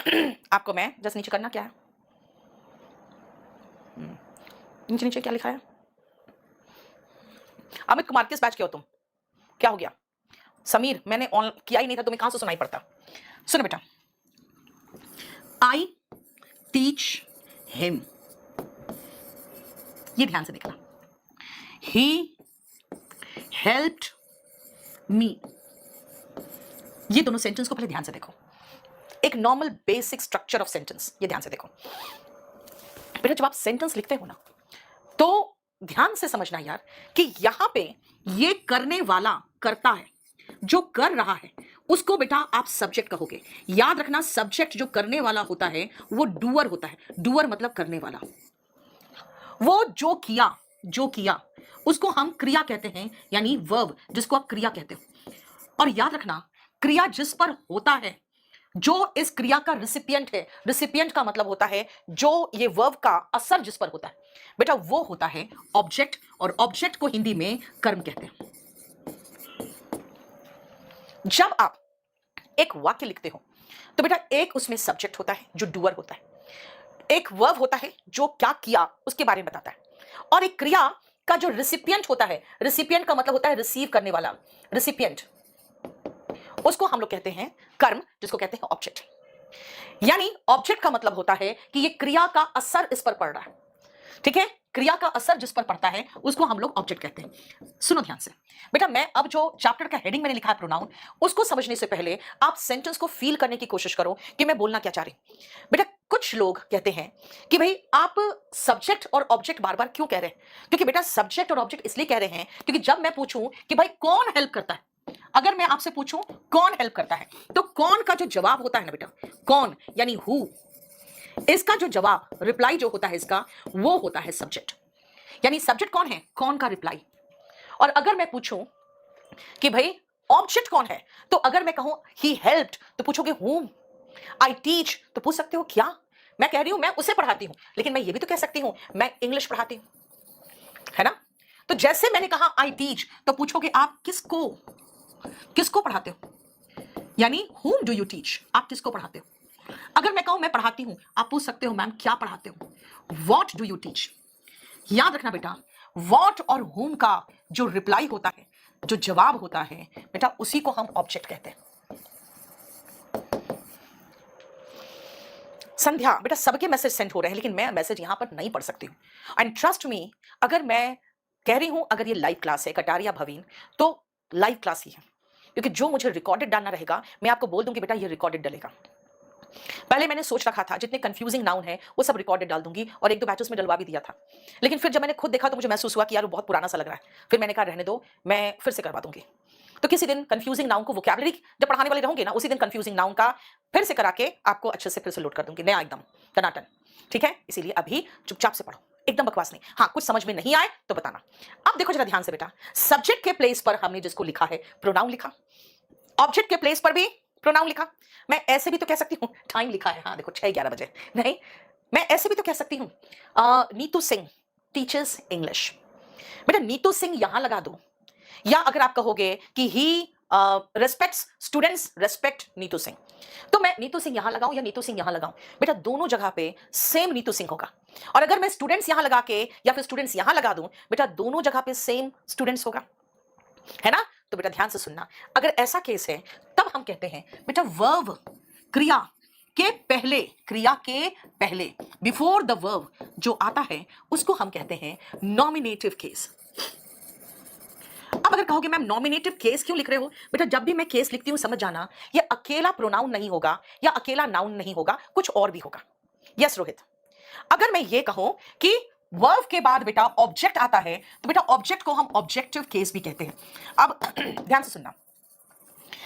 आपको मैं जस्ट नीचे करना क्या है, नीचे नीचे क्या लिखा है, अमित कुमार किस बैच के हो तुम, क्या हो गया, समीर मैंने ऑन किया ही नहीं था, तुम्हें कहां से सुनाई पड़ता। सुनो बेटा, आई टीच हिम, ये ध्यान से देखना, ही हेल्प्ड मी, ये दोनों सेंटेंस को पहले ध्यान से देखो, एक normal basic structure of sentence, ये ध्यान से देखो बेटा। जब आप सेंटेंस लिखते हो ना तो ध्यान से समझना यार कि यहां पे ये करने वाला करता है, जो कर रहा है उसको बेटा आप सब्जेक्ट कहोगे। याद रखना, सब्जेक्ट जो करने वाला होता है वो डूअर होता है, डूअर मतलब करने वाला। वो जो किया उसको हम क्रिया कहते हैं, यानी वर्ब, जिसको आप क्रिया कहते हो। और याद रखना, क्रिया जिस पर होता है, जो इस क्रिया का रिसिपिएंट है, रिसिपिएंट का मतलब होता है जो ये वर्ब का असर जिस पर होता है बेटा, वो होता है ऑब्जेक्ट, और ऑब्जेक्ट को हिंदी में कर्म कहते हैं। जब आप एक वाक्य लिखते हो तो बेटा एक उसमें सब्जेक्ट होता है जो डूअर होता है, एक वर्ब होता है जो क्या किया उसके बारे में बताता है, और एक क्रिया का जो रिसिपिएंट होता है, रिसिपिएंट का मतलब होता है रिसीव करने वाला, रिसिपिएंट, उसको हम लोग कहते हैं कर्म, जिसको कहते हैं ऑब्जेक्ट। यानी ऑब्जेक्ट का मतलब होता है कि ये क्रिया का असर इस पर पड़ रहा है, ठीक है, क्रिया का असर जिस पर पड़ता है उसको हम लोग ऑब्जेक्ट कहते हैं। सुनो ध्यान से बेटा, मैं अब जो चैप्टर का हेडिंग मैंने लिखा है प्रोनाउन, उसको समझने से पहले आप सेंटेंस को फील करने की कोशिश करो कि मैं बोलना क्या चाह रही हूं। बेटा कुछ लोग कहते हैं कि भाई आप सब्जेक्ट और ऑब्जेक्ट बार बार क्यों कह रहे हैं, क्योंकि बेटा सब्जेक्ट और ऑब्जेक्ट इसलिए कह रहे हैं क्योंकि जब मैं पूछूं कि भाई कौन हेल्प करता है, अगर मैं आपसे पूछूं कौन हेल्प करता है, तो कौन का जो जवाब होता है ना बेटा, कौन यानी हु, इसका जो जवाब, रिप्लाई जो होता है इसका, वो होता है सब्जेक्ट। यानी सब्जेक्ट कौन है, कौन का रिप्लाई। और अगर मैं पूछूं कि भाई ऑब्जेक्ट कौन है, तो अगर मैं कहूं ही हेल्प्ड तो पूछोगे whom, आई टीच तो पूछ सकते हो क्या, मैं कह रही हूं मैं उसे पढ़ाती हूं, लेकिन मैं ये भी तो कह सकती हूं मैं इंग्लिश पढ़ाती हूं, है ना। तो जैसे मैंने कहा आई टीच, तो पूछोगे आप किसको, किसको पढ़ाते हो, यानी whom do you teach, आप किसको पढ़ाते हो। अगर मैं कहूं मैं पढ़ाती हूं, आप पूछ सकते हो मैम क्या पढ़ाते हो, what do you teach। याद रखना बेटा, what और whom का जो रिप्लाई होता है, जो जवाब होता है बेटा, उसी को हम ऑब्जेक्ट कहते हैं। संध्या बेटा सबके मैसेज सेंड हो रहे हैं, लेकिन मैं मैसेज यहां पर नहीं पढ़ सकती हूं, एंड ट्रस्ट मी, अगर मैं कह रही हूं अगर ये लाइव क्लास है कटारिया भवीन, तो लाइव क्लास ही है, क्योंकि जो मुझे रिकॉर्डेड डालना रहेगा मैं आपको बोल दूंगी बेटा ये रिकॉर्डेड डलेगा। पहले मैंने सोच रखा था जितने कंफ्यूजिंग नाउन है वो सब रिकॉर्डेड डाल दूंगी, और एक दो बैचेस में डलवा भी दिया था, लेकिन फिर जब मैंने खुद देखा तो मुझे महसूस हुआ कि यार वो बहुत पुराना सा लग रहा है, फिर मैंने कहा रहने दो, मैं फिर से करवा दूंगी। तो किसी दिन कंफ्यूजिंग नाउन को वोकैबुलरी जब पढ़ाने वाले रहोगे ना, उसी दिन कंफ्यूजिंग नाउन का फिर से करा के आपको अच्छे से फिर से लोड कर दूंगी, नया एकदम टनाटन, ठीक है। इसीलिए अभी चुपचाप से पढ़ो, एकदम बकवास नहीं, हाँ कुछ समझ में नहीं आए तो बताना। अब देखो जरा ध्यान से बेटा, सब्जेक्ट के प्लेस पर हमने जिसको लिखा है प्रोनाउन लिखा, ऑब्जेक्ट के प्लेस पर भी प्रोनाउन लिखा। मैं ऐसे भी तो कह सकती हूँ, टाइम लिखा है, हाँ देखो 6:11 बजे, नहीं मैं ऐसे भी तो कह सकती हूँ नीतू सिंह टीचर्स इंग्लिश, बेटा नीतू सिंह यहां लगा दो, या अगर आप कहोगे कि he respects students, respect Neetu Singh, तो मैं नीतू सिंह यहां लगाऊं या नीतू सिंह यहां लगाऊं, बेटा दोनों जगह पे सेम नीतू सिंह होगा। और अगर मैं स्टूडेंट्स यहां लगा के या फिर स्टूडेंट्स यहां लगा दूं, बेटा दोनों जगह पे सेम स्टूडेंट्स होगा, है ना। तो बेटा ध्यान से सुनना, अगर ऐसा केस है तब हम कहते हैं बेटा वर्ब, क्रिया के पहले, क्रिया के पहले बिफोर द वर्ब जो आता है उसको हम कहते हैं नॉमिनेटिव केस। अब अगर कहोगे मैम नॉमिनेटिव केस क्यों लिख रहे हो, बेटा जब भी मैं केस लिखती हूं समझ जाना ये अकेला प्रोनाउन नहीं होगा या अकेला नाउन नहीं होगा, कुछ और भी होगा। यस रोहित, अगर मैं ये कहूं कि वर्ब के बाद बेटा ऑब्जेक्ट आता है तो बेटा ऑब्जेक्ट को हम ऑब्जेक्टिव केस भी कहते हैं। अब ध्यान से सुनना,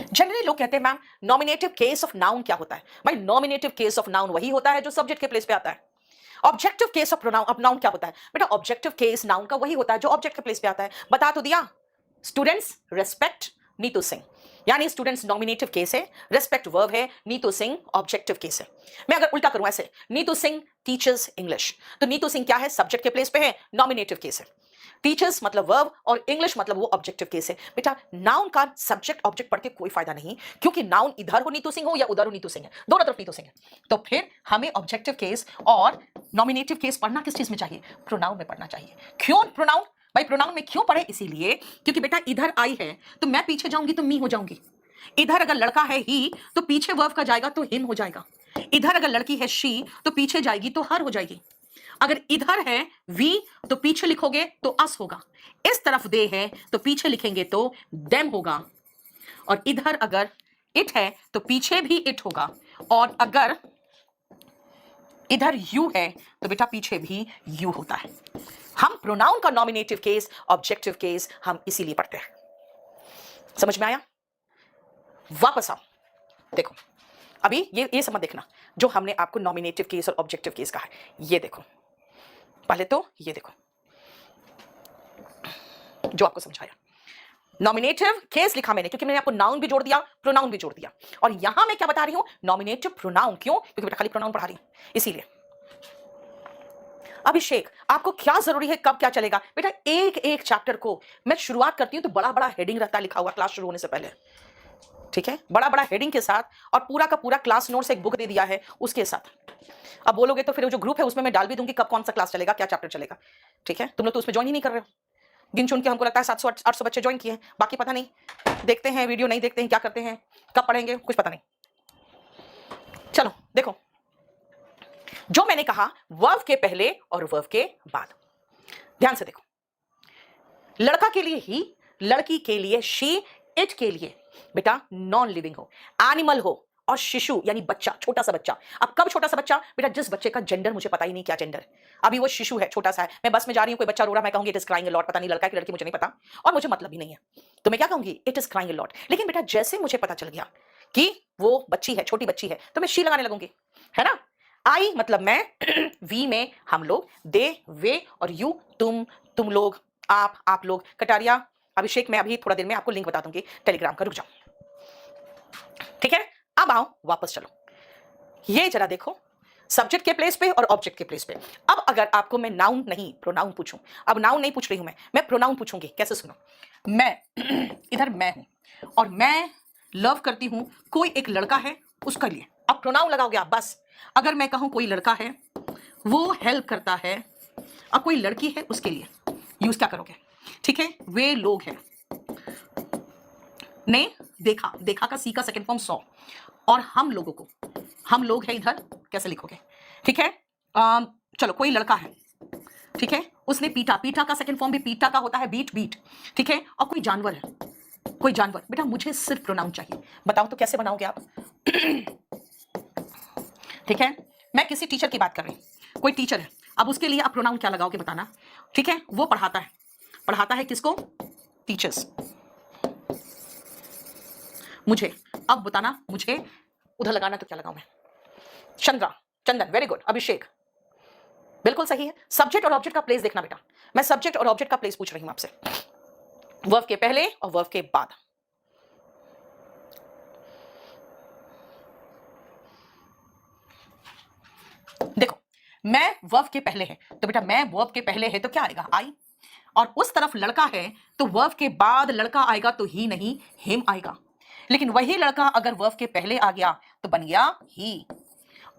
जनरली लोग कहते हैं ma'am nominative case of noun क्या होता है, भाई नॉमिनेटिव केस ऑफ नाउन वही होता है जो सब्जेक्ट के प्लेस पे आता है। Objective case of pronoun of noun क्या होता है, बेटा ऑब्जेक्टिव केस नाउन का वही होता है जो ऑब्जेक्ट के प्लेस पे आता है। बता तो दिया, स्टूडेंट्स रेस्पेक्ट नीतू सिंह, यानी स्टूडेंट्स नॉमिनेटिव केस है, रेस्पेक्ट वर्ब है, नीतू सिंह ऑब्जेक्टिव केस है। मैं अगर उल्टा करूं ऐसे, नीतू सिंह टीचर्स इंग्लिश, तो नीतू सिंह क्या है, सब्जेक्ट के प्लेस पे है, नॉमिनेटिव केस है। टीचर्स मतलब वर्ब और इंग्लिश मतलब वो ऑब्जेक्टिव केस है। बेटा नाउन का सब्जेक्ट ऑब्जेक्ट पढ़ के कोई फायदा नहीं, क्योंकि नाउन इधर हो नीतू सिंह हो या उधर हो नीतू सिंह है, दोनों तरफ नीतू सिंह है। तो फिर हमें ऑब्जेक्टिव केस और नॉमिनेटिव केस पढ़ना किस चीज में चाहिए? प्रोनाउन में पढ़ना चाहिए। क्यों प्रोनाउन? भाई प्रोनाउन में क्यों पढ़े? इसीलिए क्योंकि बेटा इधर आई है तो मैं पीछे जाऊंगी तो मी हो जाऊंगी। इधर अगर लड़का है ही तो पीछे वर्ब का जाएगा तो हिम हो जाएगा। इधर अगर लड़की है शी तो पीछे जाएगी तो हर हो जाएगी। अगर इधर है वी तो पीछे लिखोगे तो अस होगा। इस तरफ दे है तो पीछे लिखेंगे तो देम होगा। और इधर अगर इट है तो पीछे भी इट होगा। और अगर इधर यू है तो बेटा पीछे भी यू होता है। हम प्रोनाउन का नॉमिनेटिव केस ऑब्जेक्टिव केस हम इसीलिए पढ़ते हैं। समझ में आया? वापस आओ, देखो अभी ये समझ देखना जो हमने आपको नॉमिनेटिव केस और ऑब्जेक्टिव केस कहा है। ये देखो पहले तो ये देखो जो आपको समझाया, नॉमिनेटिव केस लिखा मैंने क्योंकि मैंने आपको नाउन भी जोड़ दिया, प्रोनाउन भी जोड़ दिया। और यहां मैं क्या बता रही हूं? Nominative pronoun. क्यों? क्योंकि बेटा खाली प्रोनाउन पढ़ा रही हूं इसीलिए। अभिषेक आपको क्या जरूरी है, कब क्या चलेगा? बेटा एक एक चैप्टर को मैं शुरुआत करती हूं तो बड़ा बड़ा हेडिंग रहता है लिखा हुआ क्लास शुरू होने से पहले, ठीक है? बड़ा बड़ा हेडिंग के साथ, और पूरा का पूरा क्लास नोट्स एक बुक दे दिया है उसके साथ। अब बोलोगे तो फिर जो ग्रुप है उसमें मैं डाल भी दूंगी कब कौन सा क्लास चलेगा, क्या चैप्टर चलेगा, ठीक है? तुम लोग तो उसमें ज्वाइन ही नहीं कर रहे हो। गिन चुन के हमको लगता है 700-800 बच्चे ज्वाइन किए हैं, बाकी पता नहीं, देखते हैं वीडियो नहीं देखते हैं, क्या करते हैं, कब पढ़ेंगे, कुछ पता नहीं। चलो देखो जो मैंने कहा वर्ब के पहले और वर्ब के बाद, ध्यान से देखो। लड़का के लिए ही, लड़की के लिए शी, इट के लिए बेटा नॉन लिविंग हो, एनिमल हो, और शिशु यानी बच्चा, छोटा सा बच्चा। अब कब छोटा सा बच्चा? बेटा जिस बच्चे का जेंडर मुझे पता ही नहीं क्या जेंडर, अभी वो शिशु है, छोटा सा है। मैं बस में जा रही हूं, कोई बच्चा रो रहा है, मैं कहूंगी it is crying a lot. पता नहीं लड़का है कि लड़की, मुझे नहीं पता और मुझे मतलब भी नहीं है, तो मैं क्या कहूंगी? It is crying a lot. लेकिन बेटा जैसे मुझे पता चल गया कि वो बच्ची है, छोटी बच्ची है, तो मैं शी लगाने लगूंगी, है ना? आई मतलब मैं, वी में हम लोग, दे वे, और यू तुम लोग, आप लोग। कटारिया, अभिषेक मैं अभी थोड़ा देर में आपको लिंक बता दूंगी टेलीग्राम का, रुक जाओ, ठीक है? अब आओ वापस चलो, ये जरा देखो सब्जेक्ट के प्लेस पे और ऑब्जेक्ट के प्लेस पे। अब अगर आपको मैं नाउन नहीं प्रोनाउन पूछूं, अब नाउन नहीं पूछ रही हूं मैं प्रोनाउन पूछूंगी। कैसे? सुनो, मैं इधर मैं हूं और मैं लव करती हूं कोई एक लड़का है उसका लिए। अब प्रोनाउन लगाओगे आप बस। अगर मैं कहूं कोई लड़का है वो हेल्प करता है, अब कोई लड़की है उसके लिए यूज क्या करोगे? ठीक है, वे लोग हैं ने देखा, देखा का सी का सेकंड फॉर्म सॉ, और हम लोगों को, हम लोग है इधर, कैसे लिखोगे? ठीक है, चलो कोई लड़का है, ठीक है, उसने पीटा, पीटा का सेकंड फॉर्म भी पीटा का होता है, बीट बीट, ठीक है। और कोई जानवर है, कोई जानवर। बेटा मुझे सिर्फ प्रोनाउन चाहिए, बताओ तो कैसे बनाओगे आप? ठीक है, मैं किसी टीचर की बात कर रही हूं, कोई टीचर है, अब उसके लिए आप प्रोनाउन क्या लगाओगे बताना, ठीक है? वो पढ़ाता है, पढ़ाता है किसको? टीचर्स। मुझे अब बताना, मुझे उधर लगाना तो क्या लगाऊं मैं? चंद्रा, चंदन, वेरी गुड। अभिषेक बिल्कुल सही है। सब्जेक्ट और ऑब्जेक्ट का प्लेस देखना बेटा, मैं सब्जेक्ट और ऑब्जेक्ट का प्लेस पूछ रही हूं आपसे, वर्ब के पहले और वर्ब के बाद। देखो मैं वर्ब के पहले है तो बेटा मैं वर्ब के पहले है तो क्या आएगा? आई। और उस तरफ लड़का है तो वर्ब के बाद लड़का आएगा तो ही नहीं हिम आएगा। लेकिन वही लड़का अगर वर्ब के पहले आ गया तो बन गया ही,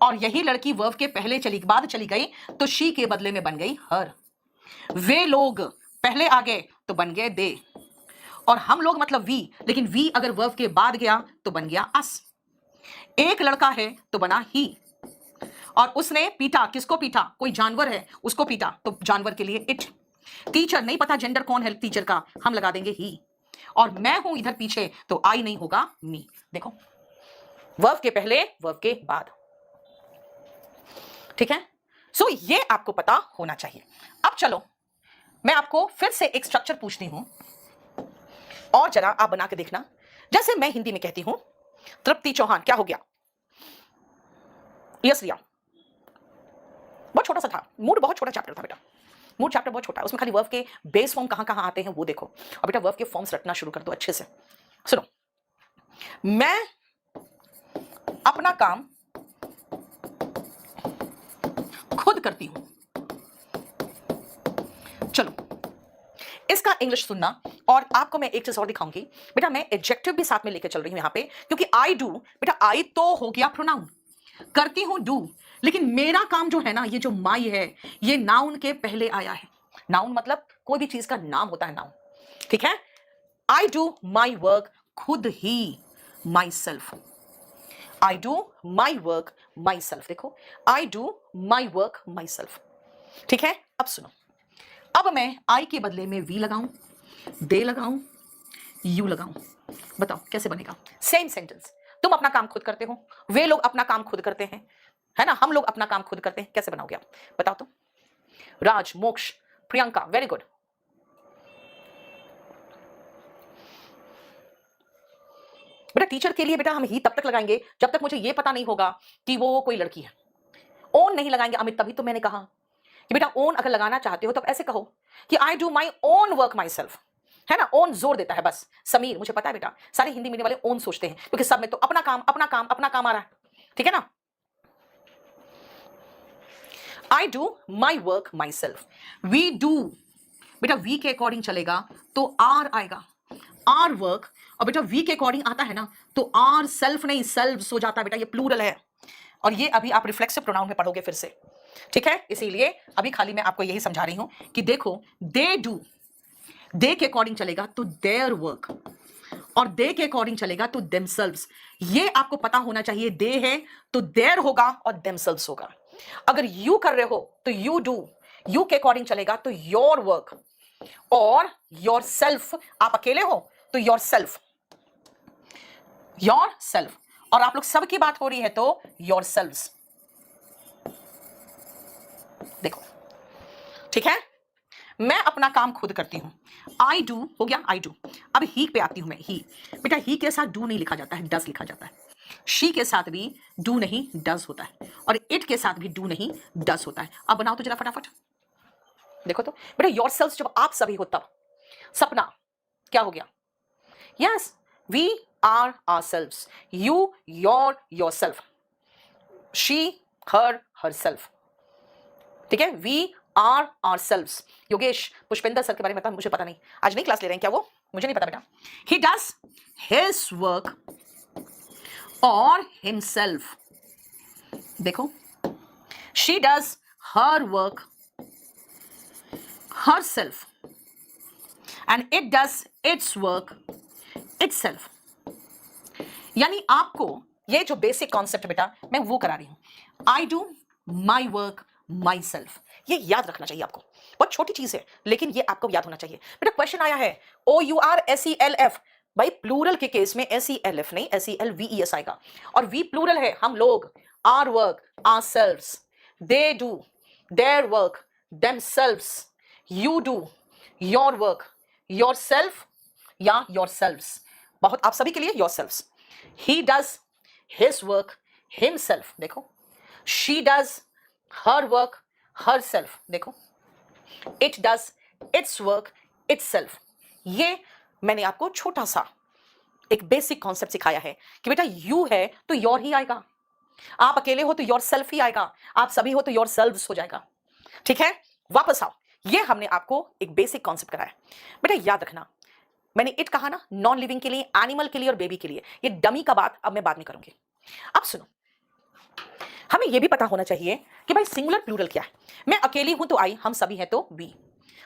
और यही लड़की वर्ब के पहले बाद चली गई तो शी के बदले में बन गई हर। वे लोग पहले आ गए तो बन गए दे, और हम लोग मतलब वी, लेकिन वी अगर वर्ब के बाद गया तो बन गया अस। एक लड़का है तो बना ही, और उसने पीटा, किसको पीटा? कोई जानवर है उसको पीटा तो जानवर के लिए इट। टीचर, नहीं पता जेंडर कौन है टीचर का, हम लगा देंगे ही। और मैं हूं इधर पीछे तो आई नहीं होगा मी। देखो वर्ब के पहले वर्ब के बाद, ठीक है? सो ये आपको पता होना चाहिए। अब चलो मैं आपको फिर से एक स्ट्रक्चर पूछती हूं और जरा आप बना के देखना। जैसे मैं हिंदी में कहती हूं तृप्ति चौहान, क्या हो गया? यस रिया, बहुत छोटा सा था, मूड बहुत छोटा चैप्टर था बेटा, मूड चैप्टर बहुत छोटा है, उसमें खाली वर्ब के बेस फॉर्म कहां कहां आते हैं वो देखो। और बेटा वर्ब के फॉर्म्स रटना शुरू कर दो अच्छे से। सुनो, मैं अपना काम खुद करती हूं। चलो का इंग्लिश सुनना। और आपको मैं एक चीज और दिखाऊंगी बेटा, मैं एडजेक्टिव भी साथ में लेके चल रही हूं यहां पे, क्योंकि आई डू बेटा, आई तो हो गया प्रोनाउन, करती हूं डू, लेकिन मेरा काम जो है ना, ये जो माई है, ये नाउन के पहले आया है। नाउन मतलब कोई भी चीज का नाम होता है नाउन, ठीक है। आई डू माई वर्क खुद ही, myself. I do my work myself, देखो, I do my work myself, ठीक है। अब सुनो, अब मैं आई के बदले में वी लगाऊं, दे लगाऊं, यू लगाऊं, बताओ कैसे बनेगा? सेम सेंटेंस, तुम अपना काम खुद करते हो, वे लोग अपना काम खुद करते हैं, है ना, हम लोग अपना काम खुद करते हैं, कैसे बनाओगे आप? बताओ तो। राज, मोक्ष, प्रियंका, वेरी गुड। बेटा टीचर के लिए बेटा हम ही तब तक लगाएंगे जब तक मुझे ये पता नहीं होगा कि वो कोई लड़की है। ओन नहीं लगाएंगे अमित, तभी तो मैंने कहा कि बेटा ओन अगर लगाना चाहते हो तो ऐसे कहो कि आई do my own work my self, है ना। ओन जोर देता है बस। समीर, मुझे पता है बेटा सारे हिंदी मीडियम वाले ओन सोचते हैं, क्योंकि सब में तो अपना काम अपना काम अपना काम आ रहा है, ठीक है ना। I do my work myself. We do, बेटा वी के अकॉर्डिंग चलेगा तो आर आएगा, आर वर्क। और बेटा वी के अकॉर्डिंग आता है ना तो आर सेल्फ नहीं सेल्व्स हो जाता है बेटा, ये प्लूरल है। और ये अभी आप रिफ्लेक्सिव प्रोनाउन में पढ़ोगे फिर से, ठीक है। इसीलिए अभी खाली मैं आपको यही समझा रही हूं कि देखो, दे डू, दे के अकॉर्डिंग चलेगा तो देयर वर्क, और दे के अकॉर्डिंग चलेगा तो देमसेल्व्स। ये आपको पता होना चाहिए, दे है तो देयर होगा और देमसेल्व्स होगा। अगर यू कर रहे हो तो यू डू, यू के अकॉर्डिंग चलेगा तो योर वर्क, और योर सेल्फ, आप अकेले हो तो योर सेल्फ, योर सेल्फ। और आप लोग सबकी बात हो रही है तो योर सेल्व्स, देखो, ठीक है। मैं अपना काम खुद करती हूं, आई डू हो गया, आई डू। अब ही पे आती हूं मैं, ही। बेटा ही के साथ डू नहीं लिखा जाता है, डज लिखा जाता है। शी के साथ भी डू नहीं डज होता है, और इट के साथ भी डू नहीं डज होता है। अब बनाओ तो जरा फटाफट, देखो तो बेटा, योर सेल्फ जब आप सभी हो तब। सपना क्या हो गया? Yes, we are ourselves, you your yourself, she her herself, ठीक है। We are ourselves. Yogesh, Pushpendra sir के बारे में बता, मुझे पता नहीं, आज नहीं क्लास ले रहे हैं क्या वो? मुझे नहीं पता बेटा। ही डज हिज वर्क और हिमसेल्फ, देखो, she does her work herself and it does its work itself। यानी आपको ये जो बेसिक कॉन्सेप्ट बेटा मैं वो करा रही हूं, आई do my work my self. ये याद रखना चाहिए आपको, बहुत छोटी चीज है लेकिन ये आपको याद होना चाहिए बेटा। क्वेश्चन आया है OURSELF, भाई प्लूरल के केस में SELF नहीं, SELVES आएगा, और वी प्लूरल है, हम लोग, our work ourselves, they do their work themselves, you do your work yourself या योर सेल्व्स, बहुत आप सभी के लिए yourselves. He does his work himself, देखो, she does her work herself, देखो, it does its work itself. ये मैंने आपको छोटा सा एक बेसिक कॉन्सेप्ट सिखाया है कि बेटा यू है तो योर ही आएगा, आप अकेले हो तो योर सेल्फ ही आएगा, आप सभी हो तो योर सेल्व्स हो जाएगा, ठीक है। वापस आओ, ये हमने आपको एक बेसिक कॉन्सेप्ट कराया बेटा। याद रखना, मैंने इट कहा ना, नॉन लिविंग के लिए, एनिमल के लिए और बेबी के लिए, ये डमी का बात अब मैं बाद में करूंगी। अब सुनो, हमें ये भी पता होना चाहिए कि भाई सिंगुलर प्लूरल क्या है। मैं अकेली हूं तो आई, हम सभी हैं तो वी,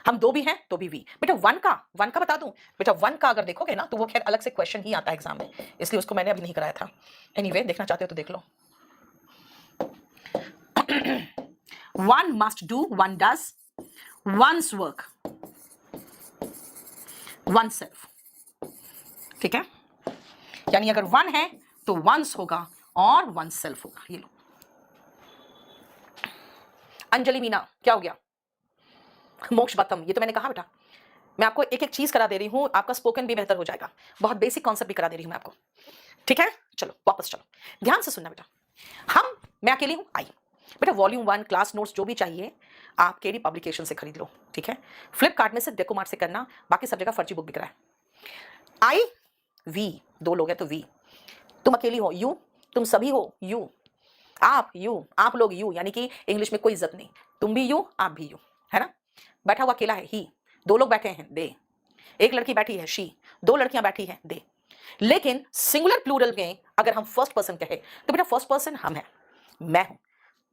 हम दो भी हैं तो भी वी। बेटा वन का बता दूं बेटा, वन का अगर देखोगे ना तो वो खैर अलग से क्वेश्चन ही आता है एग्जाम में, इसलिए उसको मैंने अभी नहीं कराया था। एनीवे, देखना चाहते हो तो देख लो। One must do, one does one's work oneself, ठीक है। यानी अगर वन है तो once होगा और oneself होगा। ये लो, अंजलि मीना क्या हो गया? मोक्ष बतम, ये तो मैंने कहा बेटा, मैं आपको एक एक चीज करा दे रही हूं, आपका स्पोकन भी बेहतर हो जाएगा, बहुत बेसिक कॉन्सेप्ट भी करा दे रही हूं मैं आपको, ठीक है। चलो वापस चलो, ध्यान से सुनना बेटा। मैं अकेली हूं, आई बेटा, वॉल्यूम 1 क्लास नोट्स जो भी चाहिए आप केडी पब्लिकेशन से खरीद लो, ठीक है। फ्लिपकार्ट में से डेकोमार्ट से करना, बाकी सब जगह फर्जी बुक बिक रहा है। आई वी, दो लोग हैं तो वी, तुम अकेली हो यू, तुम सभी हो यू, आप लोग यू, यानी कि इंग्लिश में कोई इज्जत नहीं, तुम भी यू आप भी यू, है ना। बैठा हुआ अकेला है ही, दो लोग बैठे हैं दे, एक लड़की बैठी है शी, दो लड़कियां बैठी हैं दे। लेकिन सिंगुलर प्लूरल में अगर हम फर्स्ट पर्सन कहे तो बेटा फर्स्ट पर्सन हम है, मैं हूं,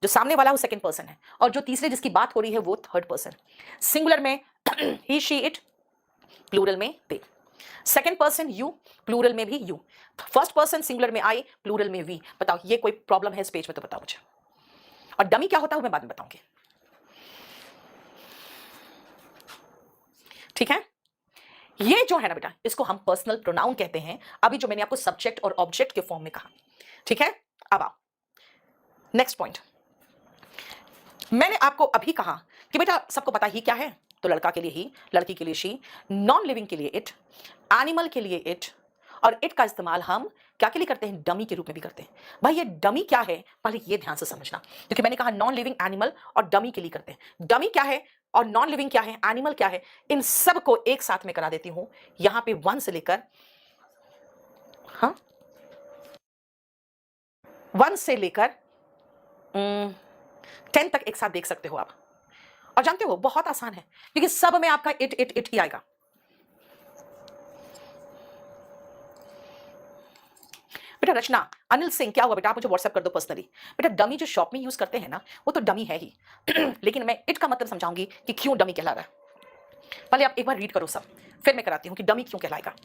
जो सामने वाला वो सेकंड पर्सन है, और जो तीसरे जिसकी बात हो रही है वो थर्ड पर्सन। सिंगुलर में ही शी इट, प्लूरल में दे। सेकंड पर्सन यू, प्लूरल में भी यू। फर्स्ट पर्सन सिंगुलर में आई, प्लूरल में वी। बताओ ये कोई प्रॉब्लम है इस पेज में तो बताओ मुझे। और डमी क्या होता है वो मैं बाद में बताऊंगी, ठीक है। ये जो है ना बेटा, इसको हम पर्सनल प्रोनाउन कहते हैं, अभी जो मैंने आपको सब्जेक्ट और ऑब्जेक्ट के फॉर्म में कहा, ठीक है। अब आओ नेक्स्ट पॉइंट। मैंने आपको अभी कहा कि बेटा सबको पता ही क्या है, तो लड़का के लिए ही, लड़की के लिए शी, नॉन लिविंग के लिए इट, एनिमल के लिए इट, और इट का इस्तेमाल हम क्या के लिए करते हैं, डमी के रूप में भी करते हैं। भाई ये डमी क्या है पहले ये ध्यान से समझना, क्योंकि मैंने कहा नॉन लिविंग, एनिमल और डमी के लिए करते हैं। डमी क्या है और नॉन लिविंग क्या है, एनिमल क्या है, इन सब को एक साथ में करा देती हूं। यहां पे 1 से लेकर, हाँ 1 से लेकर 10 तक एक साथ देख सकते हो आप। और जानते हो बहुत आसान है, क्योंकि सब में आपका इट इट इट ही आएगा। बेटा रचना, अनिल सिंह क्या हुआ बेटा, आप मुझे व्हाट्सएप कर दो पर्सनली। बेटा डमी जो शॉप में यूज करते हैं ना वो तो डमी है ही लेकिन मैं इट का मतलब समझाऊंगी कि क्यों डमी कहला रहा है। पहले आप एक बार रीड करो सब, फिर मैं कराती हूं कि डमी क्यों कहलाएगा।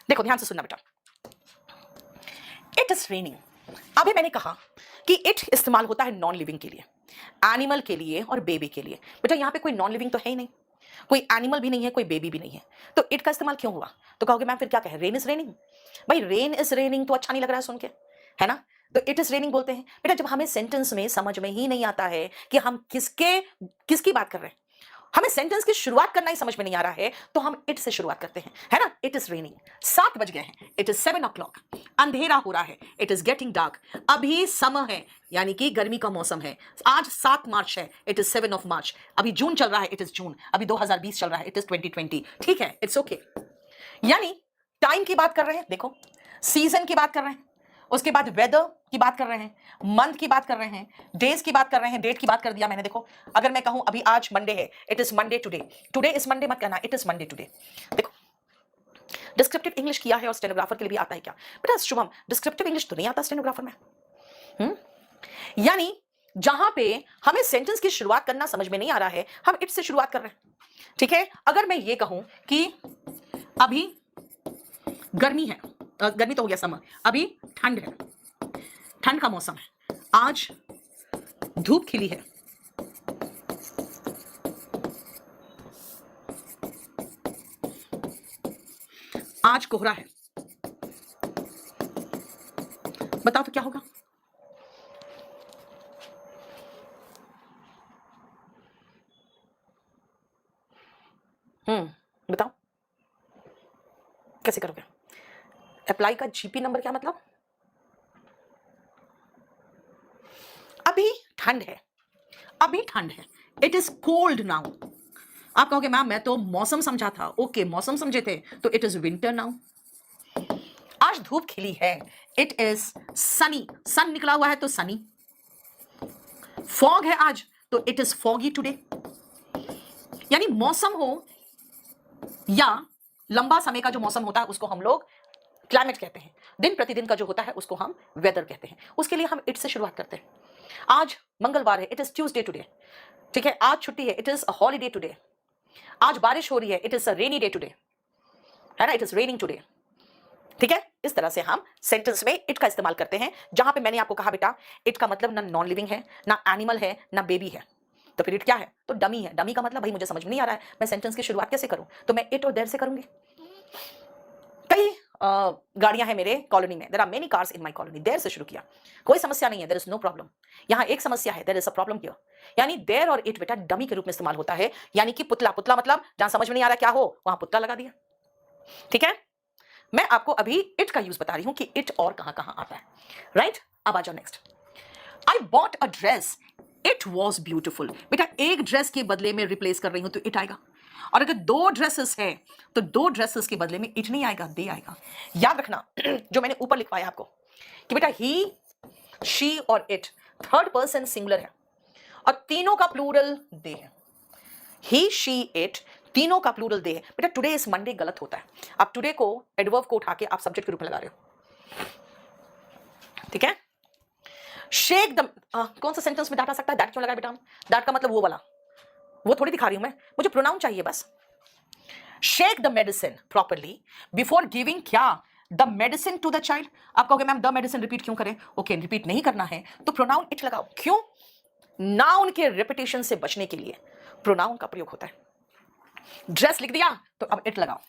देखो ध्यान से सुनना बेटा, इट इज रेनिंग। अभी मैंने कहा कि इट इस्तेमाल होता है नॉन लिविंग के लिए, एनिमल के लिए और बेबी के लिए। बेटा यहां पे कोई नॉन लिविंग तो है ही नहीं, कोई एनिमल भी नहीं है, कोई बेबी भी नहीं है, तो इट का इस्तेमाल क्यों हुआ। तो कहोगे मैम फिर क्या कहे, रेन इज रेनिंग। भाई रेन इज रेनिंग तो अच्छा नहीं लग रहा है सुन के, है ना, तो इट इज रेनिंग बोलते हैं। बेटा जब हमें सेंटेंस में समझ में ही नहीं आता है कि हम किसकी बात कर रहे हैं, हमें सेंटेंस की शुरुआत करना ही समझ में नहीं आ रहा है, तो हम इट से शुरुआत करते हैं, है ना। इट इज रेनिंग, 7 बज गए हैं, इट इज 7 o'clock, अंधेरा हो रहा है, इट इज गेटिंग डार्क, अभी समर है यानी कि गर्मी का मौसम है, आज 7 मार्च है, इट इज 7 of March, अभी जून चल रहा है, इट इज जून, अभी 2020 चल रहा है, इट इज 2020, ठीक है, इट्स ओके। यानी टाइम की बात कर रहे हैं, देखो सीजन की बात कर रहे हैं, उसके बाद वेदर की बात कर रहे हैं, मंथ की बात कर रहे हैं, डेज की बात कर रहे हैं, डेट की बात कर दिया मैंने। देखो अगर मैं कहूं अभी आज मंडे है, it is Monday today, today is Monday मत कहना, इट इज मंडे टुडे। देखो डिस्क्रिप्टिव इंग्लिश किया है और स्टेनोग्राफर के लिए भी आता है क्या बेटा, शुभम डिस्क्रिप्टिव इंग्लिश तो नहीं आता स्टेनोग्राफर में। यानी जहां पे हमें सेंटेंस की शुरुआत करना समझ में नहीं आ रहा है, हम इट से शुरुआत कर रहे हैं, ठीक है। अगर मैं ये कहूं कि अभी गर्मी है, गर्मी तो हो गया समर, अभी ठंड है, ठंड का मौसम है, आज धूप खिली है, आज कोहरा है, बताओ तो क्या होगा। बताओ कैसे करोगे। अप्लाई का जीपी नंबर क्या मतलब, अभी ठंड है, अभी ठंड है, इट इज कोल्ड नाउ। आप कहोगे मैम मैं तो मौसम समझा था, ओके मौसम समझे थे, तो इट इज विंटर नाउ। आज धूप खिली है, इट इज सनी, सन निकला हुआ है तो सनी। फॉग है आज, तो इट इज फॉगी टुडे। यानी मौसम हो या लंबा समय का जो मौसम होता है उसको हम लोग क्लाइमेट कहते हैं, दिन प्रतिदिन का जो होता है उसको हम वेदर कहते हैं। उसके लिए हम इट से शुरुआत करते हैं। आज मंगलवार है, इट इज ट्यूसडे टुडे, ठीक है। आज छुट्टी है, it is a holiday today. आज बारिश हो रही है, it is a rainy day today, है ना, इट इज रेनिंग टुडे, ठीक है। इस तरह से हम सेंटेंस में इट का इस्तेमाल करते हैं। जहां पे मैंने आपको कहा बेटा इट का मतलब ना नॉन लिविंग है, ना एनिमल है, ना बेबी है, तो फिर इट क्या है, तो डमी है। डमी का मतलब भाई मुझे समझ में नहीं आ रहा है, मैं सेंटेंस की शुरुआत कैसे करूं, तो मैं इट और देयर से करूंगी। कई गाड़ियां हैं मेरे कॉलोनी में, there are many cars in my colony, there से शुरू किया, कोई समस्या नहीं है, देयर इज नो प्रॉब्लम। यहां एक समस्या है, there is a problem here. यानी देयर और इट बेटा डमी के रूप में इस्तेमाल होता है, यानी कि पुतला, पुतला मतलब जहां समझ में नहीं आ रहा क्या हो वहां पुतला लगा दिया, ठीक है। मैं आपको अभी इट का यूज बता रही हूं कि इट और कहां कहां आता है, राइट। अब आ जाओ next. I bought a dress, it was beautiful. बेटा एक ड्रेस के बदले में रिप्लेस कर रही हूं तो इट आएगा, और अगर दो ड्रेसेस है तो दो ड्रेसेस के बदले में इट नहीं आएगा, दे आएगा। याद रखना जो मैंने ऊपर लिखवाया आपको कि बेटा ही, शी और इट थर्ड पर्सन सिंगुलर है और तीनों का प्लूरल दे है। ही, शी, इट तीनों का प्लूरल दे है। बेटा टुडे इज मंडे गलत होता है, आप टुडे को एडवर्ब को उठा के आप सब्जेक्ट के रूप में लगा रहे हो, ठीक है। शेक द, कौन सा सेंटेंस में डाटा सकता है, दैट क्यों लगाया बेटा हम? दैट का मतलब वो वाला, वो थोड़ी दिखा रही हूं मैं, मुझे प्रोनाउन चाहिए बस। Shake the medicine properly before giving क्या, the medicine to the child. आप कहोगे मैम द मेडिसिन रिपीट क्यों करें? ओके रिपीट नहीं करना है तो प्रोनाउन इट लगाओ। क्यों? नाउन के रिपीटेशन से बचने के लिए प्रोनाउन का प्रयोग होता है। ड्रेस लिख दिया तो अब इट लगाओ,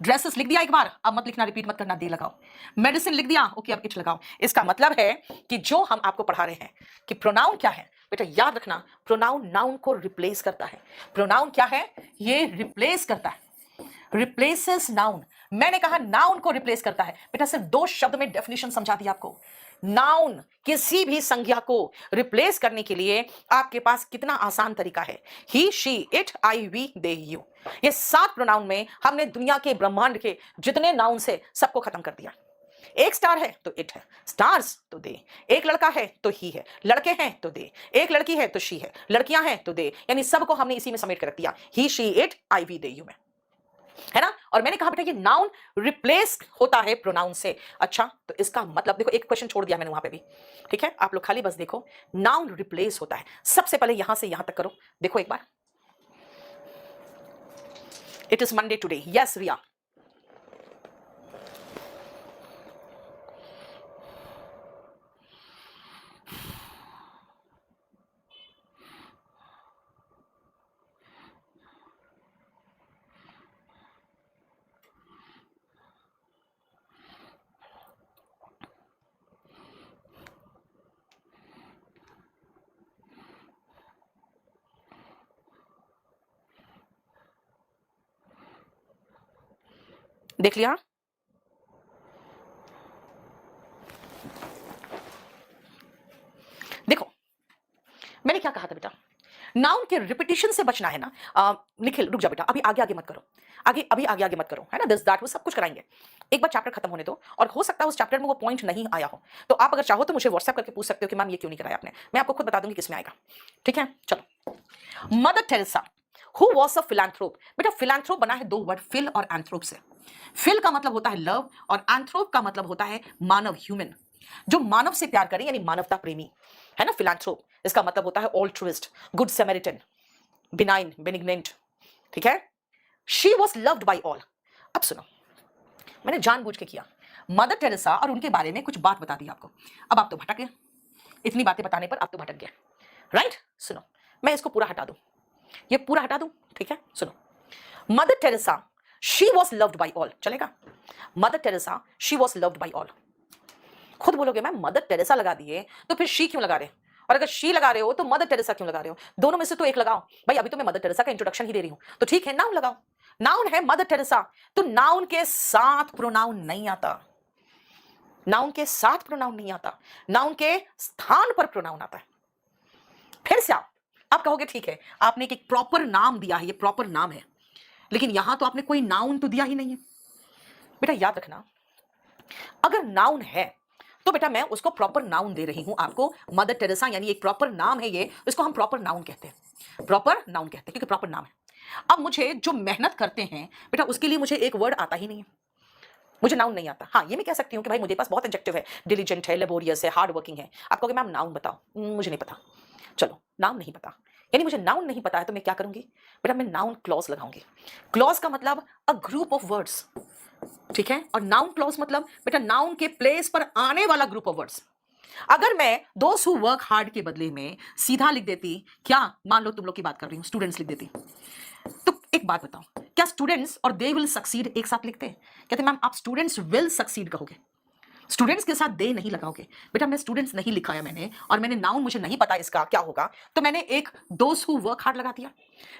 ड्रेसेस लिख दिया एक बार, अब मत लिखना, रिपीट मत करना, दे लगाओ। मेडिसिन लिख दिया, ओके अब इट लगाओ। इसका मतलब है कि जो हम आपको पढ़ा रहे हैं कि प्रोनाउन क्या है, बेटा याद रखना, प्रोनाउन नाउन को रिप्लेस करता है। प्रोनाउन क्या है? ये रिप्लेस करता है, रिप्लेसेस नाउन। मैंने कहा नाउन को रिप्लेस करता है। बेटा सिर्फ दो शब्द में डेफिनेशन समझा दी आपको। नाउन किसी भी संज्ञा को रिप्लेस करने के लिए आपके पास कितना आसान तरीका है, he, she, it, I, we, they, you. ये 7 प्रोनाउन में हमने दुनिया के ब्रह्मांड के जितने नाउन से सबको खत्म कर दिया। एक स्टार है तो इट है, स्टार्स तो दे, एक लड़का है तो ही है, लड़के हैं तो दे, एक लड़की है तो शी है, लड़कियां हैं तो दे, यानी सबको हमने इसी में समेट कर रख दिया, he, she, it, I, we, they, you में, है ना। और मैंने कहा बेटा ये नाउन रिप्लेस होता है प्रोनाउन से। अच्छा तो इसका मतलब देखो, एक क्वेश्चन छोड़ दिया मैंने वहां पे भी, ठीक है, आप लोग खाली बस देखो, नाउन रिप्लेस होता है। सबसे पहले यहां से यहां तक करो, देखो एक बार, it is Monday today, yes Riya. देख लिया? देखो मैंने क्या कहा था बेटा, नाउन के रिपीटिशन से बचना है ना। निखिल रुक जा बेटा, अभी आगे आगे मत करो, अभी आगे आगे मत करो, है ना, दिस दैट वो सब कुछ कराएंगे। एक बार चैप्टर खत्म होने दो, और हो सकता है उस चैप्टर में वो पॉइंट नहीं आया हो, तो आप अगर चाहो तो मुझे व्हाट्सएप करके पूछ सकते हो कि मैम ये क्यों नहीं कराया आपने, मैं आपको खुद बता दूंगी किसमें आएगा, ठीक है। चलो, Mother Teresa who was a philanthrope. बेटा फिलैंथ्रोप बना है दो वर्ड, फिल और एंथ्रोप से। फिल का मतलब होता है लव, और एंथ्रोप का मतलब होता है मानव, ह्यूमन, जो मानव से प्यार करे, यानी मानवता प्रेमी, है ना फिलैंथ्रोप। इसका मतलब होता है ऑल्ट्रुइस्ट, गुड सैमरिटन, बिनाइन, बेनिग्नेंट, ठीक है। She was loved by all. अब सुनो, मैंने जानबूझ के किया, मदर टेरेसा और उनके बारे में कुछ बात बता दी आपको, अब आप तो भटक गए, इतनी बातें बताने पर आप तो भटक गए, राइट। सुनो, मैं इसको पूरा हटा दूं, ये पूरा हटा दूं, ठीक है। सुनो, Mother Teresa she was loved by all, चलेगा? Mother Teresa she was loved by all. खुद बोलोगे मैम मदर टेरेसा लगा दिए तो फिर शी क्यों लगा रहे, और अगर शी लगा रहे हो तो मदर टेरेसा क्यों लगा रहे हो? दोनों में से तो एक लगाओ भाई, अभी तो मैं मदर टेरेसा का इंट्रोडक्शन ही दे रही हूं, तो ठीक है नाउन लगाओ। नाउन है मदर टेरेसा, तो नाउन के साथ प्रोनाउन नहीं आता, नाउन के साथ प्रोनाउन नहीं आता, नाउन के स्थान पर प्रोनाउन आता है। फिर से आप कहोगे ठीक है आपने एक प्रॉपर नाम दिया है, ये प्रॉपर नाम है, लेकिन यहां तो आपने कोई नाउन तो दिया ही नहीं है। बेटा याद रखना, अगर नाउन है तो बेटा मैं उसको प्रॉपर नाउन दे रही हूं आपको। मदर टेरेसा यानी एक प्रॉपर नाम है, ये इसको हम प्रॉपर नाउन कहते हैं, प्रॉपर नाउन कहते हैं क्योंकि प्रॉपर नाम है। अब मुझे जो मेहनत करते हैं बेटा उसके लिए मुझे एक वर्ड आता ही नहीं है, मुझे नाउन नहीं आता। हाँ ये मैं कह सकती हूँ कि भाई मुझे पास बहुत एडजेक्टिव है, डिलीजेंट है, लेबोरियस है, हार्ड वर्किंग है। आप कहोगे मैम नाउन बताओ, मुझे नहीं पता। चलो नाउन नहीं पता, यानी मुझे नाउन नहीं पता है तो मैं क्या करूंगी बेटा, मैं नाउन क्लॉज लगाऊंगी। क्लॉज का मतलब अ ग्रुप ऑफ वर्ड्स, ठीक है, और नाउन क्लॉज मतलब बेटा नाउन के प्लेस पर आने वाला ग्रुप ऑफ वर्ड्स। अगर मैं दोस हु वर्क हार्ड के बदले में सीधा लिख देती, क्या मान लो तुम लोग की बात कर रही हूं, स्टूडेंट्स लिख देती, तो एक बात बताओ, क्या स्टूडेंट्स और दे विल सक्सीड एक साथ लिखते हैं? कहते मैम आप स्टूडेंट्स विल सक्सीड कहोगे, स्टूडेंट्स के साथ दे नहीं लगाओगे। बेटा मैं स्टूडेंट्स नहीं लिखाया मैंने, और मैंने नाउन मुझे नहीं पता इसका क्या होगा, तो मैंने एक दोस हु वर्क हार्ड लगा दिया।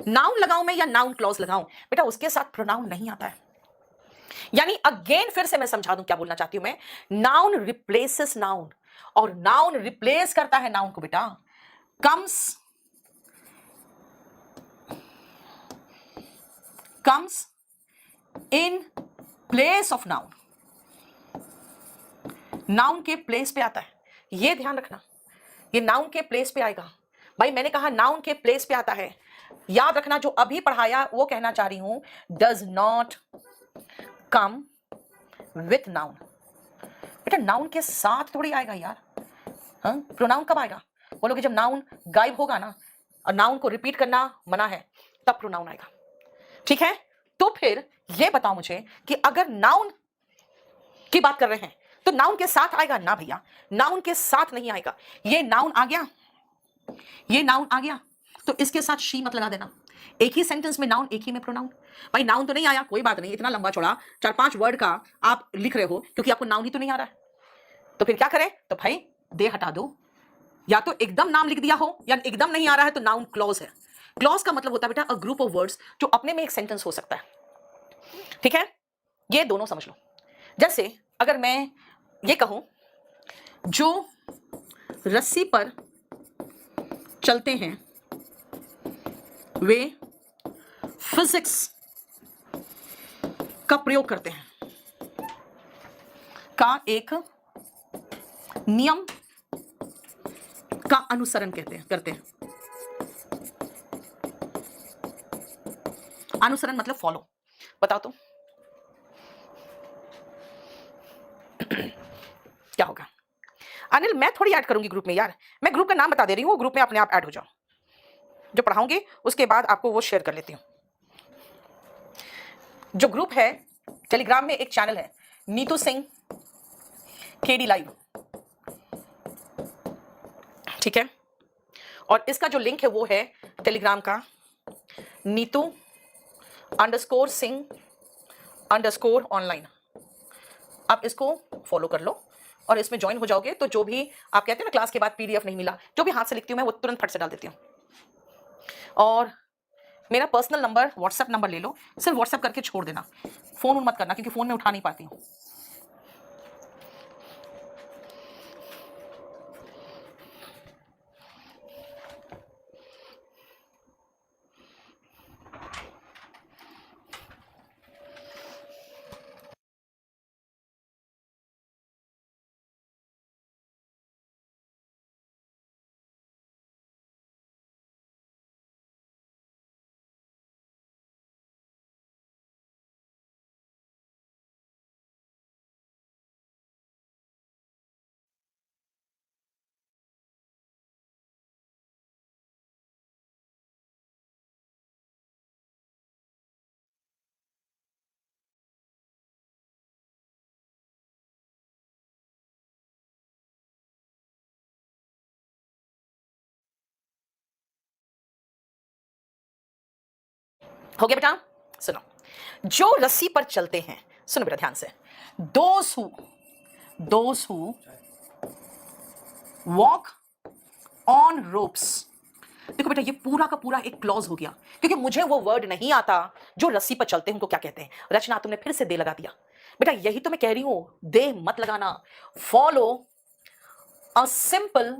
नाउन लगाऊं मैं या नाउन क्लॉज लगाऊं, बेटा उसके साथ प्रोनाउन नहीं आता है। यानी अगेन फिर से मैं समझा दूं क्या बोलना चाहती हूं मैं, नाउन रिप्लेसेस नाउन, और नाउन रिप्लेस करता है नाउन को बेटा, comes in place of noun, noun के प्लेस पे आता है, ये ध्यान रखना, ये नाउन के प्लेस पे आएगा। भाई मैंने कहा नाउन के प्लेस पे आता है, याद रखना जो अभी पढ़ाया वो कहना चाह रही हूं, does not come with noun. बेटा नाउन के साथ थोड़ी आएगा यार, हाँ प्रोनाउन कब आएगा? बोलोगे जब नाउन गायब होगा ना, और नाउन को रिपीट करना मना है, तब प्रोनाउन आएगा। ठीक है, तो फिर ये बताओ मुझे कि अगर नाउन की बात कर रहे हैं तो नाउन के साथ आएगा ना भैया, नाउन के साथ नहीं आएगा। ये नाउन आ गया, ये नाउन आ गया, तो इसके साथ शी मत लगा देना। एक ही सेंटेंस में नाउन, एक ही में प्रोनाउन। भाई नाउन तो नहीं आया, कोई बात नहीं, इतना लंबा चौड़ा 4-5 वर्ड का आप लिख रहे हो क्योंकि आपको नाउन ही तो नहीं आ रहा है, तो फिर क्या करें? तो भाई दे हटा दो, या तो एकदम नाम लिख दिया हो, या एकदम नहीं आ रहा है तो नाउन क्लॉज है। क्लॉज का मतलब होता है बेटा अ ग्रुप ऑफ वर्ड्स जो अपने में एक सेंटेंस हो सकता है। ठीक है, ये दोनों समझ लो। जैसे अगर मैं ये कहूं, जो रस्सी पर चलते हैं वे फिजिक्स का प्रयोग करते हैं, का एक नियम का अनुसरण करते हैं। अनुसरण मतलब फॉलो, बताओ तो क्या होगा? अनिल मैं थोड़ी ऐड करूंगी ग्रुप में यार, मैं ग्रुप का नाम बता दे रही हूँ, ग्रुप में अपने आप ऐड हो जाओ, जो पढ़ाऊंगी उसके बाद आपको वो शेयर कर लेती हूँ। जो ग्रुप है टेलीग्राम में, एक चैनल है नीतू सिंह केडी लाइव, ठीक है, और इसका जो लिंक है वो है टेलीग्राम का नीतू_सिंह_ऑनलाइन। आप इसको फॉलो कर लो और इसमें ज्वाइन हो जाओगे, तो जो भी आप कहते हैं ना क्लास के बाद पीडीएफ नहीं मिला, जो भी हाथ से लिखती हूँ मैं वो तुरंत फट से डाल देती हूँ। और मेरा पर्सनल नंबर, व्हाट्सएप नंबर ले लो, सिर्फ व्हाट्सएप करके छोड़ देना, फोन मत करना क्योंकि फोन में उठा नहीं पाती हूँ। हो गया बेटा? सुनो, जो रस्सी पर चलते हैं, सुनो बेटा ध्यान से, दोस हु वॉक ऑन रोप्स। देखो बेटा ये पूरा का पूरा एक क्लॉज हो गया, क्योंकि मुझे वो वर्ड नहीं आता जो रस्सी पर चलते हैं उनको क्या कहते हैं। रचना तुमने फिर से दे लगा दिया बेटा, यही तो मैं कह रही हूं, दे मत लगाना, follow a simple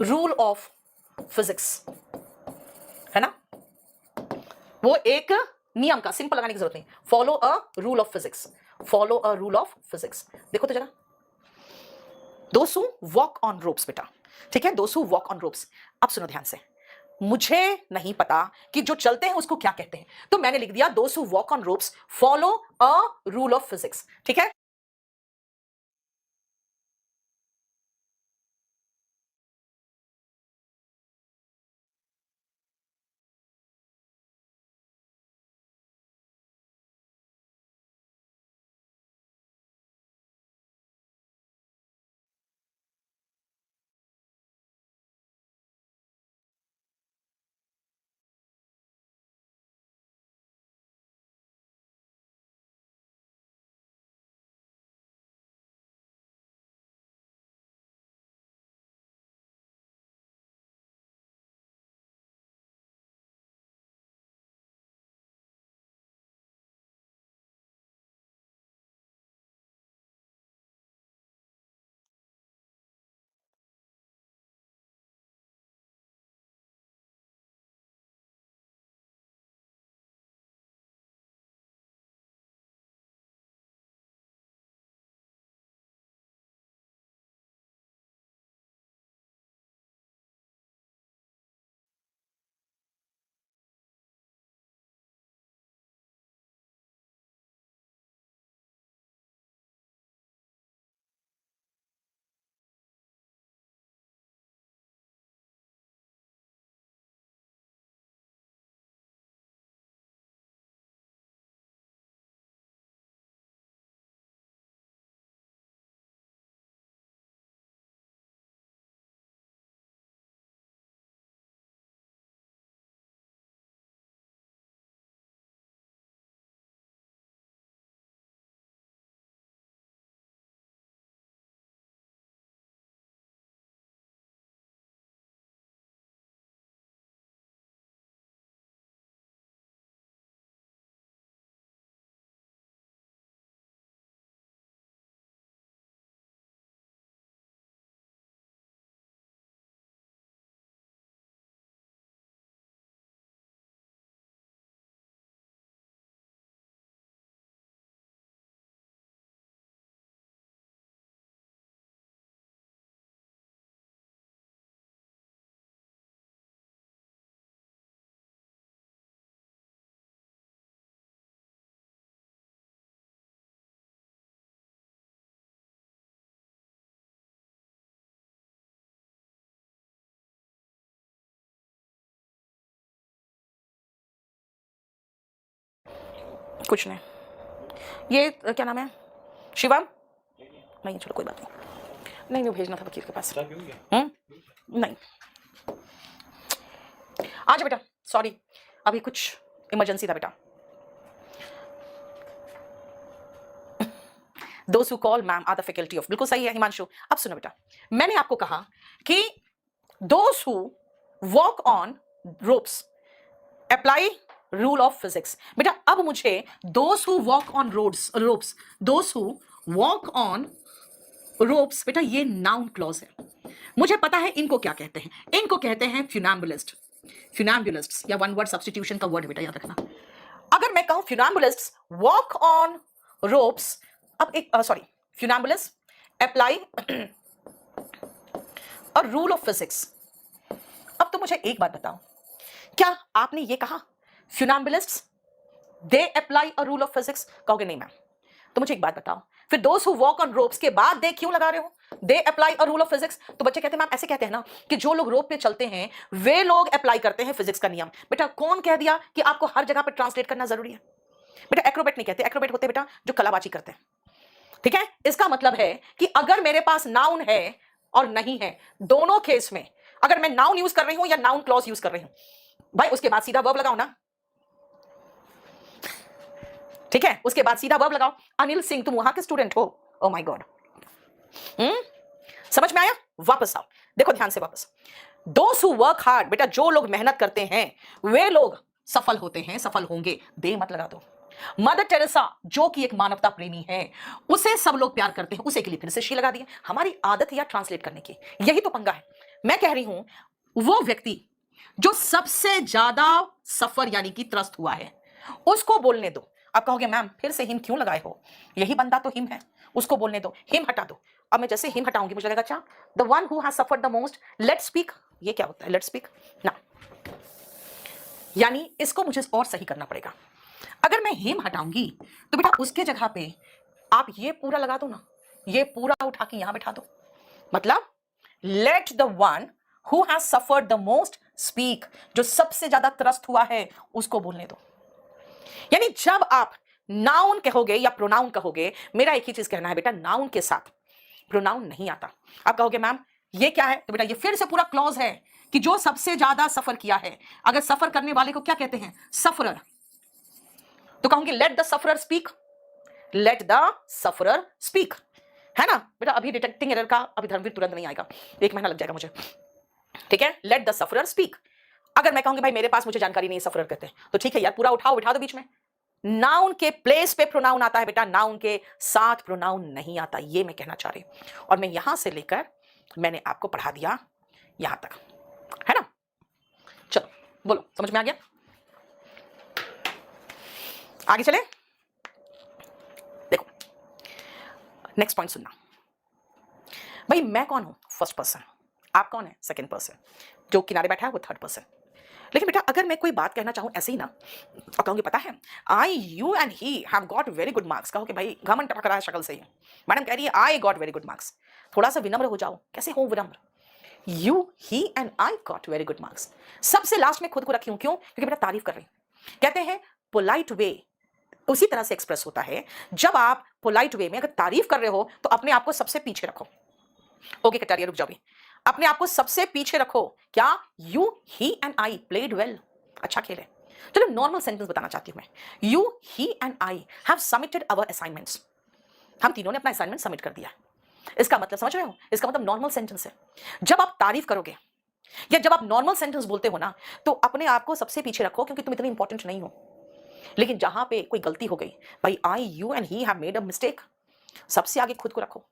rule of physics, है ना, वो एक नियम का, सिंपल लगाने की जरूरत नहीं, follow a rule of physics, follow a rule of physics. देखो तो जरा, दोस हु वॉक ऑन रोप्स बेटा, ठीक है, दोस हु वॉक ऑन रोप्स। अब सुनो ध्यान से, मुझे नहीं पता कि जो चलते हैं उसको क्या कहते हैं, तो मैंने लिख दिया दोस who walk on ropes follow a rule of physics, ठीक है। कुछ नहीं। ये क्या नाम है, शिवम? नहीं चलो कोई बात नहीं, नहीं भेजना था वकील के पास। नहीं आज बेटा, सॉरी अभी कुछ इमरजेंसी था बेटा। Those who call ma'am are the faculty of, बिल्कुल सही है हिमांशु। अब सुनो बेटा, मैंने आपको कहा कि those who walk on ropes apply rule of physics। बेटा अब मुझे those who walk on ropes, those who walk on ropes, बेटा ये नाउन क्लॉज है। मुझे पता है इनको क्या कहते हैं, इनको कहते हैं फ्यूनाम्बुलिस्ट, फ्यूनाम्बुलिस्ट या वन वर्ड सब्स्टिट्यूशन का वर्ड बेटा याद रखना। अगर मैं कहूं फ्यूनाम्बुलिस्ट वॉक ऑन रोप्स, अब एक sorry funambulist apply a rule of physics. अब तो मुझे एक बात बताओ, क्या आपने ये कहा funambulists they apply a rule of physics? कहोगे नहीं मैम। तो मुझे एक बात बताओ, फिर those who walk on ropes के बाद दे क्यों लगा रहे हो? They apply a rule of physics. तो बच्चे कहते हैं मैम ऐसे कहते हैं ना कि जो लोग रोप पे चलते हैं वे लोग अप्लाई करते हैं फिजिक्स का नियम। बेटा कौन कह दिया कि आपको हर जगह पर ट्रांसलेट करना जरूरी है? बेटा एक्रोबेट नहीं कहते, एक्रोबेट होते बेटा जो कलाबाजी करते हैं, ठीक है। इसका मतलब है कि अगर मेरे पास नाउन है और नहीं है, दोनों केस में अगर मैं नाउन यूज कर रही हूं या नाउन क्लॉज यूज कर रही हूं भाई, उसके बाद सीधा वर्ब लगाओ ना, ठीक है, उसके बाद सीधा वर्ब लगाओ। अनिल सिंह तुम वहां के स्टूडेंट हो? ओ माय गॉड, समझ में आया? वापस आओ, देखो ध्यान से वापस। दोस हु वर्क हार्ड, बेटा जो लोग मेहनत करते हैं वे लोग सफल होते हैं, सफल होंगे, दे मत लगा दो। मदर टेरेसा जो कि एक मानवता प्रेमी है, उसे सब लोग प्यार करते हैं, उसे के लिए फिर से शी लगा दिए। हमारी आदत है यार ट्रांसलेट करने की, यही तो पंगा है। मैं कह रही हूं वो व्यक्ति जो सबसे ज्यादा सफर यानी कि त्रस्त हुआ है उसको बोलने दो। आप कहोगे मैम फिर से हिम क्यों लगाए हो, यही बंदा तो हिम है, उसको बोलने दो, हिम हटा दो। अब मैं जैसे हिम हटाऊंगी मुझे लगेगा अच्छा the one who has suffered the most, let's speak. ये क्या होता है लेट्स स्पीक ना, यानी इसको मुझे और सही करना पड़ेगा। अगर मैं हिम हटाऊंगी तो बेटा उसके जगह पे आप ये पूरा लगा दो ना, ये पूरा उठा के यहां बैठा दो, मतलब let the one who has suffered the most speak, जो सबसे ज्यादा त्रस्त हुआ है उसको बोलने दो। यानी जब आप नाउन कहोगे या प्रोनाउन कहोगे, मेरा एक ही चीज कहना है बेटा, नाउन के साथ प्रोनाउन नहीं आता। आप कहोगे मैम ये क्या है, तो बेटा ये फिर से पूरा क्लॉज है कि जो सबसे ज्यादा सफर किया है। अगर सफर करने वाले को क्या कहते हैं? सफरर। तो कहूंगी let the sufferer speak, let the sufferer speak, है ना बेटा। अभी डिटेक्टिंग एरर का अभी धर्मवीर तुरंत नहीं आएगा, 1 महीना लग जाएगा मुझे, ठीक है। Let the sufferer speak. अगर मैं कहूंगी भाई मेरे पास मुझे जानकारी नहीं सफरर कहते हैं, तो ठीक है यार पूरा उठाओ बिठा दो बीच में। नाउन के प्लेस पे प्रोनाउन आता है बेटा, नाउन के साथ प्रोनाउन नहीं आता, ये मैं कहना चाह रही हूं। और मैं यहां से लेकर मैंने आपको पढ़ा दिया यहां तक, है ना। चलो बोलो समझ में आ गया? आगे चले, देखो नेक्स्ट पॉइंट सुनना। भाई मैं कौन हूं? First person. आप कौन है? Second person. जो किनारे बैठा है वो थर्ड पर्सन। लेकिन बेटा अगर मैं कोई बात कहना चाहूं ऐसे ही ना, और कहूंगी पता है I you and he have got very good marks, कहो कि भाई घमंड टपक रहा है शक्ल से ही, मैडम कह रही है I got very good marks. थोड़ा सा विनम्र हो जाओ। कैसे हो विनम्र? You he and I got very good marks, सबसे लास्ट में खुद को रखी हूं, क्यों? क्योंकि बेटा तारीफ कर रही हूं। कहते हैं पोलाइट वे उसी तरह से एक्सप्रेस होता है, जब आप पोलाइट वे में अगर तारीफ कर रहे हो तो अपने आप को सबसे पीछे रखो। ओके कटारिया रुक जाओ भी, अपने आप को सबसे पीछे रखो। क्या? You he and I played well, अच्छा खेले। चलो नॉर्मल सेंटेंस बताना चाहती हूं मैं। You he and I have submitted our assignments, हम तीनों ने अपना असाइनमेंट सबमिट कर दिया। इसका मतलब समझ रहे हो? इसका मतलब नॉर्मल सेंटेंस है। जब आप तारीफ करोगे या जब आप नॉर्मल सेंटेंस बोलते हो ना, तो अपने आप को सबसे पीछे रखो, क्योंकि तुम इतने इंपॉर्टेंट नहीं हो। लेकिन जहां पे कोई गलती हो गई, भाई I you and he have made a mistake, सबसे आगे खुद को रखो।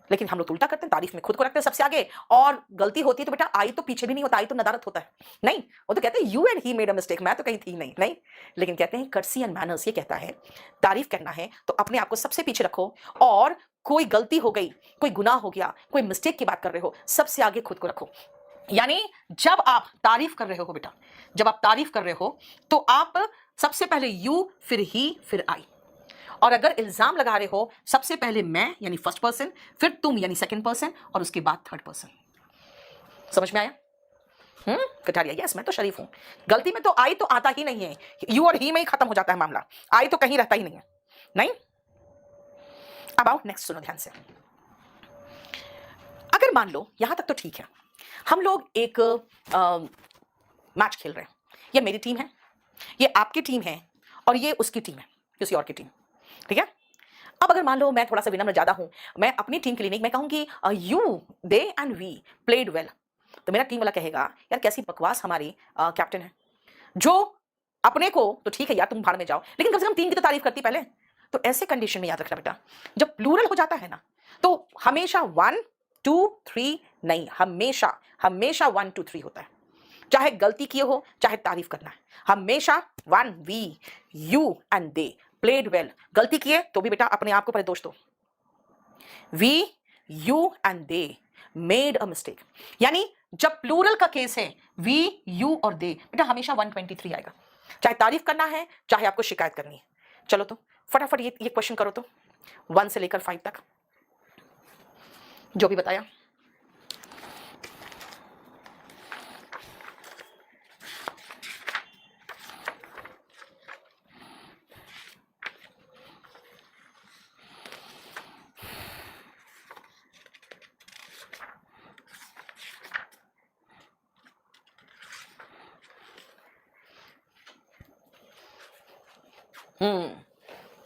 लेकिन हम लोग उल्टा करते हैं, तारीफ में खुद को रखते हैं सबसे आगे, और गलती होती है तो बेटा आई तो पीछे भी नहीं होता, आई तो नदारत होता है। नहीं, वो तो कहते हैं you and he made a mistake, मैं तो कहीं थी नहीं, नहीं। लेकिन कहते हैं कर्सी एंड मैनर्स ये कहता है तारीफ करना है तो अपने आप को सबसे पीछे रखो, और कोई गलती हो गई, कोई गुनाह हो गया, कोई मिस्टेक की बात कर रहे हो, सबसे आगे खुद को रखो। यानी जब आप तारीफ कर रहे हो बेटा, जब आप तारीफ कर रहे हो तो आप सबसे पहले यू, फिर ही, फिर आई। और अगर इल्जाम लगा रहे हो, सबसे पहले मैं यानी फर्स्ट पर्सन, फिर तुम यानी सेकंड पर्सन, और उसके बाद थर्ड पर्सन। समझ में आया? कटारिया, यस मैं तो शरीफ हूं। गलती में तो आई तो आता ही नहीं है, यू और ही में ही खत्म हो जाता है मामला, आई तो कहीं रहता ही नहीं है। नहीं। अब आओ नेक्स्ट सुनो ध्यान से। अगर मान लो यहां तक तो ठीक है, हम लोग एक मैच खेल रहे हैं, ये मेरी टीम है, ये आपकी टीम है, और ये उसकी टीम है, किसी और की टीम, ठीक है। अब अगर मान लो मैं थोड़ा सा विनम्र ज्यादा हूं, मैं अपनी टीम के लिए नहीं, मैं कहूंगी you they and we played well, तो मेरा टीम वाला कहेगा यार कैसी बकवास हमारी कैप्टन है, जो अपने को तो ठीक है यार तुम भाड़ में जाओ, लेकिन कम से कम टीम की तो तारीफ करती पहले। तो ऐसे कंडीशन में याद रखना बेटा, जब प्लूरल हो जाता है ना, तो हमेशा 1 2 3 नहीं, हमेशा हमेशा 1 2 3 होता है, चाहे गलती किए हो चाहे तारीफ करना है, हमेशा 1 we you and they played well, गलती किए तो भी बेटा अपने आप को पहले दोष दो, we you and they made a mistake, यानी जब प्लूरल का केस है वी यू और दे, बेटा हमेशा 123 आएगा, चाहे तारीफ करना है चाहे आपको शिकायत करनी है। चलो तो फटाफट ये क्वेश्चन करो तो 1 से लेकर 5 तक जो भी बताया।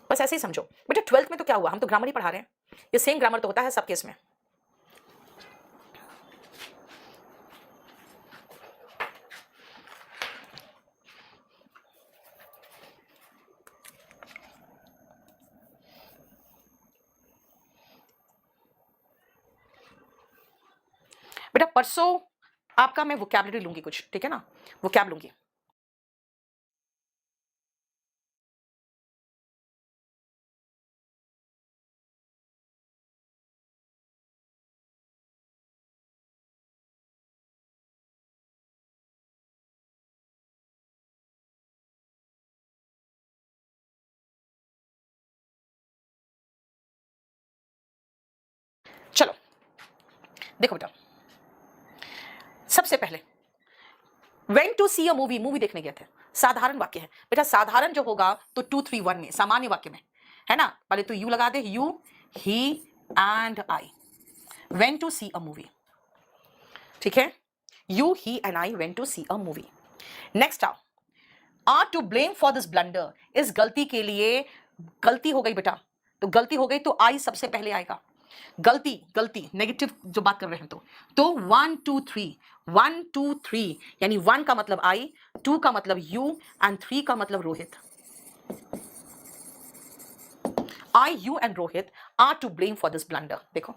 बस ऐसे ही समझो बेटा, 12th में तो क्या हुआ, हम तो ग्रामर ही पढ़ा रहे हैं, ये सेम ग्रामर तो होता है सब केस में। बेटा परसों आपका मैं वोकैबुलरी लूंगी कुछ, ठीक है ना, वोकैब लूंगी। चलो देखो बेटा, सबसे पहले went to see a movie, movie देखने गए थे, साधारण वाक्य है बेटा, साधारण जो होगा तो 2 3 1 में, सामान्य वाक्य में, है ना, पहले तो यू लगा दे, you he and I went to see a movie, ठीक है, you he and I went to see a movie. Next आओ, are to blame for this blunder, इस गलती के लिए, गलती हो गई बेटा, तो गलती हो गई तो आई सबसे पहले आएगा, गलती गलती नेगेटिव जो बात कर रहे हैं तो 1 2 3 1 2 3, यानी 1 का मतलब आई, 2 का मतलब यू एंड 3 का मतलब Rohit. I you and Rohit are to blame for this blunder. देखो